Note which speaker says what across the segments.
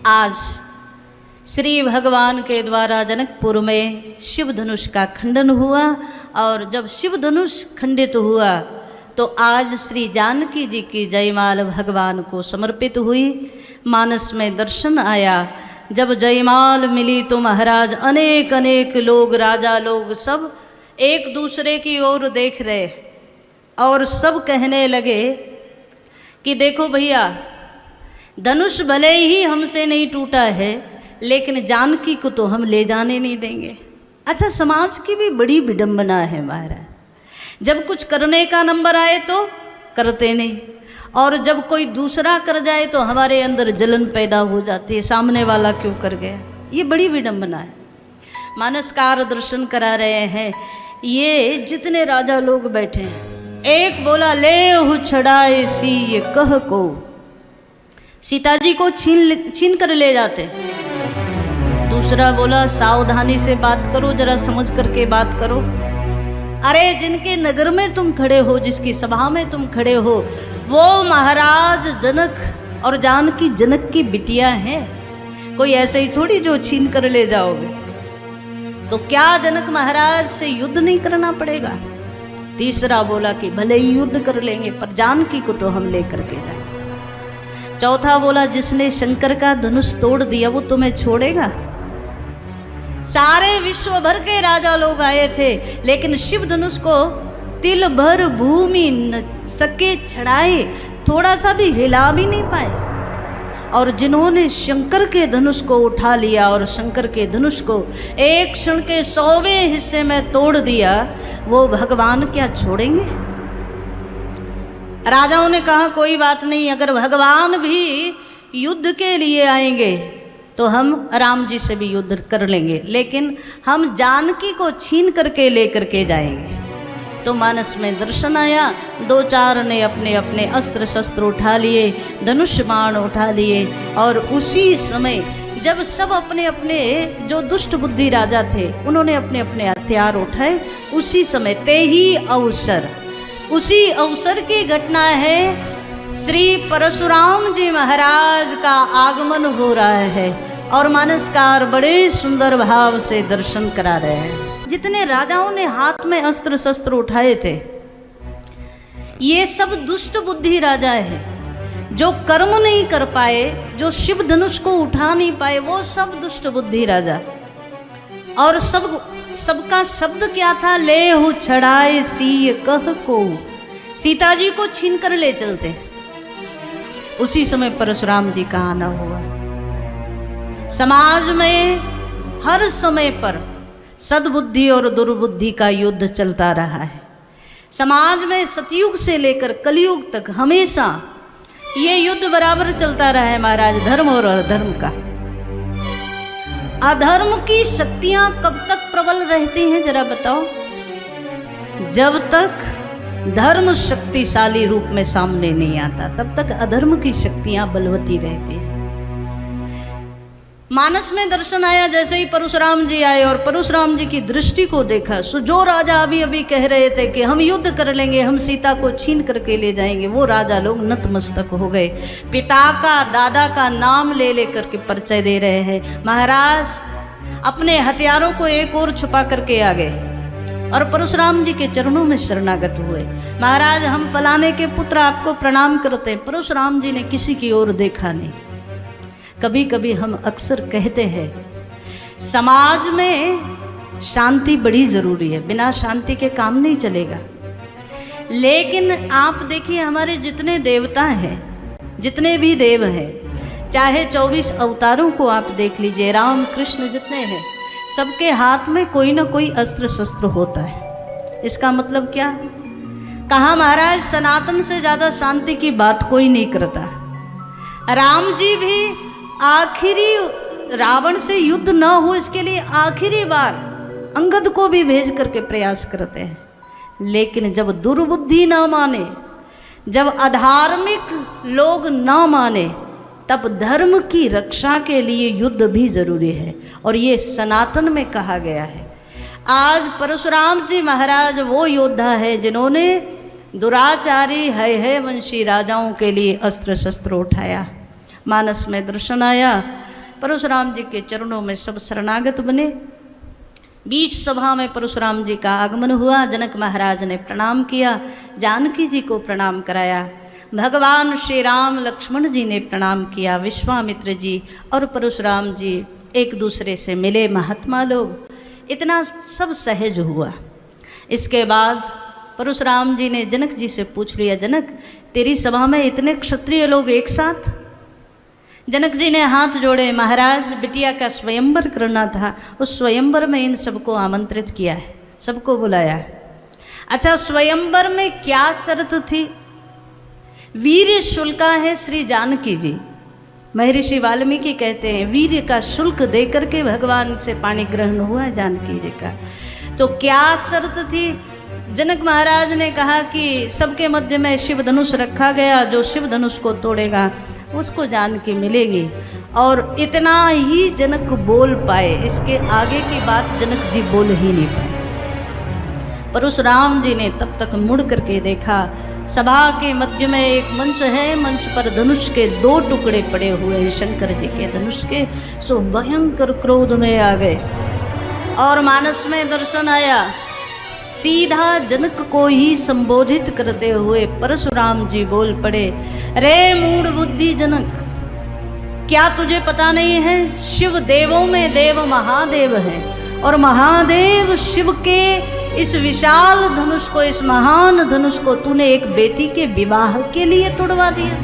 Speaker 1: आज श्री भगवान के द्वारा जनकपुर में शिव धनुष का खंडन हुआ और जब शिव धनुष खंडित हुआ तो आज श्री जानकी जी की जयमाल भगवान को समर्पित हुई। मानस में दर्शन आया, जब जयमाल मिली तो महाराज अनेक अनेक लोग, राजा लोग सब एक दूसरे की ओर देख रहे और सब कहने लगे कि देखो भैया, धनुष भले ही हमसे नहीं टूटा है लेकिन जानकी को तो हम ले जाने नहीं देंगे। अच्छा, समाज की भी बड़ी विडंबना है महाराज, जब कुछ करने का नंबर आए तो करते नहीं, और जब कोई दूसरा कर जाए तो हमारे अंदर जलन पैदा हो जाती है, सामने वाला क्यों कर गया। ये बड़ी विडंबना है। मानसकार दर्शन करा रहे हैं, ये जितने राजा लोग बैठे हैं, एक बोला ले हु छड़ाए सी ये कह को, सीता जी को छीन कर ले जाते। दूसरा बोला सावधानी से बात करो, जरा समझ करके बात करो। अरे जिनके नगर में तुम खड़े हो, जिसकी सभा में तुम खड़े हो, वो महाराज जनक और जानकी जनक की बिटिया हैं, कोई ऐसे ही थोड़ी जो छीन कर ले जाओगे। तो क्या जनक महाराज से युद्ध नहीं करना पड़ेगा? तीसरा बोला कि भले ही युद्ध कर लेंगे पर जानकी को तो हम लेकर के जाए। चौथा बोला जिसने शंकर का धनुष तोड़ दिया वो तुम्हें छोड़ेगा? सारे विश्व भर के राजा लोग आए थे लेकिन शिव धनुष को तिल भर भूमि न सके छड़ाए, थोड़ा सा भी हिला भी नहीं पाए। और जिन्होंने शंकर के धनुष को उठा लिया और शंकर के धनुष को एक क्षण के 100वें हिस्से में तोड़ दिया, वो भगवान क्या छोड़ेंगे? राजाओं ने कहा कोई बात नहीं, अगर भगवान भी युद्ध के लिए आएंगे तो हम राम जी से भी युद्ध कर लेंगे, लेकिन हम जानकी को छीन करके लेकर के जाएंगे। तो मानस में दर्शन आया, दो चार ने अपने अपने अस्त्र शस्त्र उठा लिए, धनुष बाण उठा लिए, और उसी समय जब सब अपने अपने जो दुष्ट बुद्धि राजा थे उन्होंने अपने अपने हथियार उठाए, उसी समय ते ही अवसर, उसी अवसर की घटना है, श्री परशुराम जी महाराज का आगमन हो रहा है और मानसकार बड़े सुंदर भाव से दर्शन करा रहे हैं। जितने राजाओं ने हाथ में अस्त्र शस्त्र उठाए थे, ये सब दुष्ट बुद्धि राजा है, जो कर्म नहीं कर पाए, जो शिव धनुष को उठा नहीं पाए, वो सब दुष्ट बुद्धि राजा। और सबका शब्द क्या था? ले हु छड़ाए सी कह को, सीता जी को छीन कर ले चलते। उसी समय परशुराम जी का आना हुआ। समाज में हर समय पर सद्बुद्धि और दुर्बुद्धि का युद्ध चलता रहा है। समाज में सतयुग से लेकर कलयुग तक हमेशा ये युद्ध बराबर चलता रहा है महाराज, धर्म और अधर्म का। अधर्म की शक्तियां कब तक प्रबल रहती हैं जरा बताओ? जब तक धर्म शक्तिशाली रूप में सामने नहीं आता तब तक अधर्म की शक्तियां बलवती रहती हैं। मानस में दर्शन आया, जैसे ही परशुराम जी आए और परशुराम जी की दृष्टि को देखा, सो जो राजा अभी अभी कह रहे थे कि हम युद्ध कर लेंगे, हम सीता को छीन करके ले जाएंगे, वो राजा लोग नतमस्तक हो गए। पिता का, दादा का नाम ले लेकर के परिचय दे रहे हैं। महाराज अपने हथियारों को एक और छुपा करके आ गए और परशुराम जी के चरणों में शरणागत हुए। महाराज हम फलाने के पुत्र आपको प्रणाम करते हैं। परशुराम जी ने किसी की ओर देखा नहीं। कभी कभी हम अक्सर कहते हैं समाज में शांति बड़ी जरूरी है, बिना शांति के काम नहीं चलेगा। लेकिन आप देखिए हमारे जितने देवता हैं, जितने भी देव हैं, चाहे 24 अवतारों को आप देख लीजिए, राम कृष्ण जितने हैं, सबके हाथ में कोई ना कोई अस्त्र शस्त्र होता है। इसका मतलब क्या? कहा महाराज सनातन से ज़्यादा शांति की बात कोई नहीं करता। राम जी भी आखिरी रावण से युद्ध न हो इसके लिए आखिरी बार अंगद को भी भेज करके प्रयास करते हैं। लेकिन जब दुर्बुद्धि न माने, जब अधार्मिक लोग न माने, तब धर्म की रक्षा के लिए युद्ध भी जरूरी है, और ये सनातन में कहा गया है। आज परशुराम जी महाराज वो योद्धा है जिन्होंने दुराचारी है वंशी राजाओं के लिए अस्त्र शस्त्र उठाया। मानस में दर्शन आया, परशुराम जी के चरणों में सब शरणागत बने। बीच सभा में परशुराम जी का आगमन हुआ। जनक महाराज ने प्रणाम किया, जानकी जी को प्रणाम कराया, भगवान श्री राम लक्ष्मण जी ने प्रणाम किया, विश्वामित्र जी और परशुराम जी एक दूसरे से मिले, महात्मा लोग, इतना सब सहज हुआ। इसके बाद परशुराम जी ने जनक जी से पूछ लिया, जनक तेरी सभा में इतने क्षत्रिय लोग एक साथ? जनक जी ने हाथ जोड़े, महाराज बिटिया का स्वयंवर करना था, उस स्वयंवर में इन सबको आमंत्रित किया है, सबको बुलाया है। अच्छा, स्वयंवर में क्या शर्त थी? वीर शुल्का है श्री जानकी जी। महर्षि वाल्मीकि कहते हैं वीर्य का शुल्क दे करके भगवान से पाणी ग्रहण हुआ जानकी जी का। तो क्या शर्त थी? जनक महाराज ने कहा कि सबके मध्य में शिव धनुष रखा गया, जो शिव धनुष को तोड़ेगा उसको जानकी मिलेगी। और इतना ही जनक बोल पाए, इसके आगे की बात जनक जी बोल ही नहीं पाए। परशुराम जी ने तब तक मुड़ करके देखा, सभा के मध्य में एक मंच है, मंच पर धनुष के 2 टुकड़े पड़े हुए हैं, शंकर जी के धनुष के। सो भयंकर क्रोध में आ गए और मानस में दर्शन आया। सीधा जनक को ही संबोधित करते हुए परशुराम जी बोल पड़े, रे मूढ़ बुद्धि जनक, क्या तुझे पता नहीं है शिव देवों में देव महादेव है, और महादेव शिव के इस विशाल धनुष को, इस महान धनुष को तूने एक बेटी के विवाह के लिए तोड़वा दिया।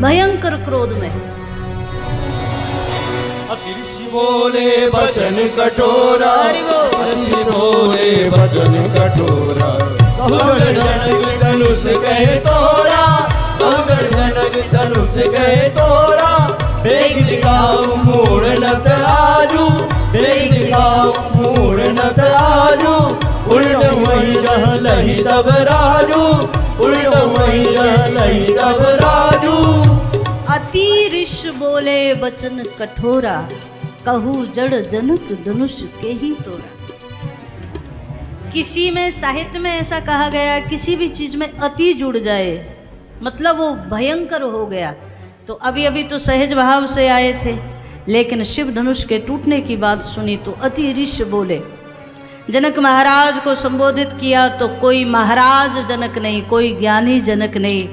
Speaker 1: भयंकर क्रोध में
Speaker 2: बोले वचन कठोरा, बोले वचन कठोरा, जनक धनुष कहे तोरा, जनक धनुष कहे तोरा, देख दिखाओ मूढ़ नत आजू, देख दिखाओ मूढ़ नत आजू, उल्ट वही रह लही तब राजू, उल्ट वही रह लही तब राजू।
Speaker 1: अति ऋष बोले वचन कठोरा, कहू जड़ जनक धनुष के ही तोड़ा। किसी में साहित्य में ऐसा कहा गया, किसी भी चीज में अति जुड़ जाए मतलब वो भयंकर हो गया। तो अभी अभी तो सहज भाव से आए थे, लेकिन शिव धनुष के टूटने की बात सुनी तो अति ऋष बोले। जनक महाराज को संबोधित किया तो कोई महाराज जनक नहीं, कोई ज्ञानी जनक नहीं,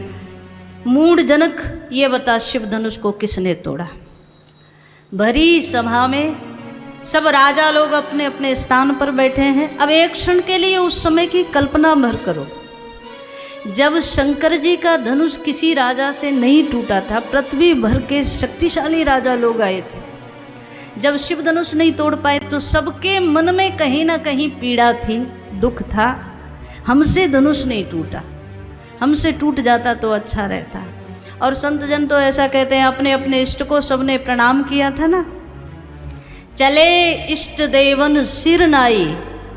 Speaker 1: मूढ़ जनक, ये बता शिव धनुष को किसने तोड़ा। भरी सभा में सब राजा लोग अपने अपने स्थान पर बैठे हैं। अब एक क्षण के लिए उस समय की कल्पना भर करो, जब शंकर जी का धनुष किसी राजा से नहीं टूटा था, पृथ्वी भर के शक्तिशाली राजा लोग आए थे, जब शिव धनुष नहीं तोड़ पाए तो सबके मन में कहीं ना कहीं पीड़ा थी, दुख था, हमसे धनुष नहीं टूटा, हमसे टूट जाता तो अच्छा रहता। और संत जन तो ऐसा कहते हैं, अपने अपने इष्ट को सबने प्रणाम किया था ना, चले इष्ट देवन सिर नाई।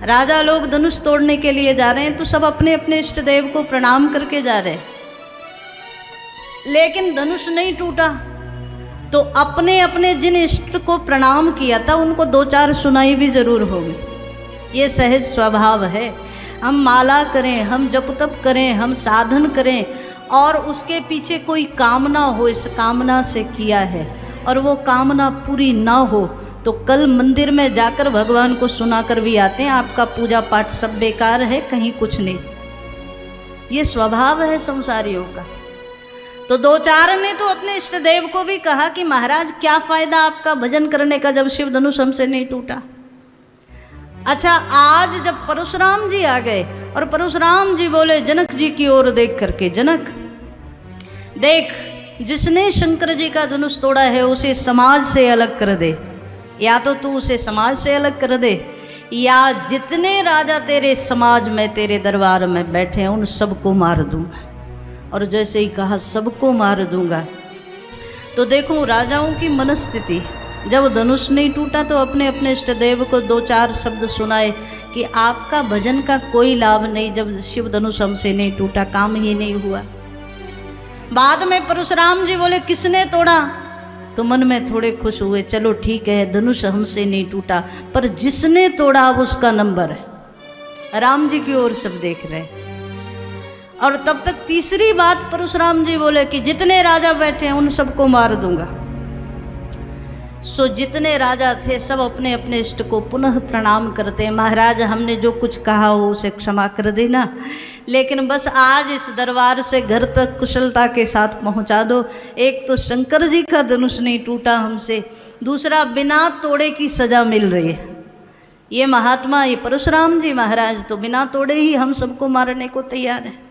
Speaker 1: राजा लोग धनुष तोड़ने के लिए जा रहे हैं तो सब अपने अपने इष्ट देव को प्रणाम करके जा रहे हैं, लेकिन धनुष नहीं टूटा तो अपने अपने जिन इष्ट को प्रणाम किया था उनको 2-4 सुनाई भी जरूर होगी। ये सहज स्वभाव है। हम माला करें, हम जप तप करें, हम साधन करें और उसके पीछे कोई कामना हो, इस कामना से किया है और वो कामना पूरी ना हो तो कल मंदिर में जाकर भगवान को सुनाकर भी आते हैं, आपका पूजा पाठ सब बेकार है, कहीं कुछ नहीं। ये स्वभाव है संसारियों का। तो 2-4 ने तो अपने इष्ट देव को भी कहा कि महाराज क्या फायदा आपका भजन करने का जब शिव धनुष हमसे नहीं टूटा। अच्छा, आज जब परशुराम जी आ गए और परशुराम जी बोले जनक जी की ओर देख करके, जनक देख, जिसने शंकर जी का धनुष तोड़ा है उसे समाज से अलग कर दे, या तो तू उसे समाज से अलग कर दे, या जितने राजा तेरे समाज में तेरे दरबार में बैठे हैं उन सबको मार दूंगा। और जैसे ही कहा सबको मार दूंगा, तो देखो राजाओं की मनस्थिति, जब धनुष नहीं टूटा तो अपने अपने इष्ट देव को 2-4 शब्द सुनाए कि आपका भजन का कोई लाभ नहीं, जब शिव धनुष हमसे नहीं टूटा, काम ही नहीं हुआ। बाद में परशुराम जी बोले किसने तोड़ा, तो मन में थोड़े खुश हुए, चलो ठीक है धनुष हमसे नहीं टूटा, पर जिसने तोड़ा अब उसका नंबर है। राम जी की ओर सब देख रहे। और तब तक तीसरी बात परशुराम जी बोले कि जितने राजा बैठे हैं उन सबको मार दूंगा। सो जितने राजा थे सब अपने अपने इष्ट को पुनः प्रणाम करते हैं, महाराज हमने जो कुछ कहा हो उसे क्षमा कर देना, लेकिन बस आज इस दरबार से घर तक कुशलता के साथ पहुंचा दो। एक तो शंकर जी का धनुष नहीं टूटा हमसे, दूसरा बिना तोड़े की सजा मिल रही है। ये महात्मा, ये परशुराम जी महाराज तो बिना तोड़े ही हम सबको मारने को तैयार है।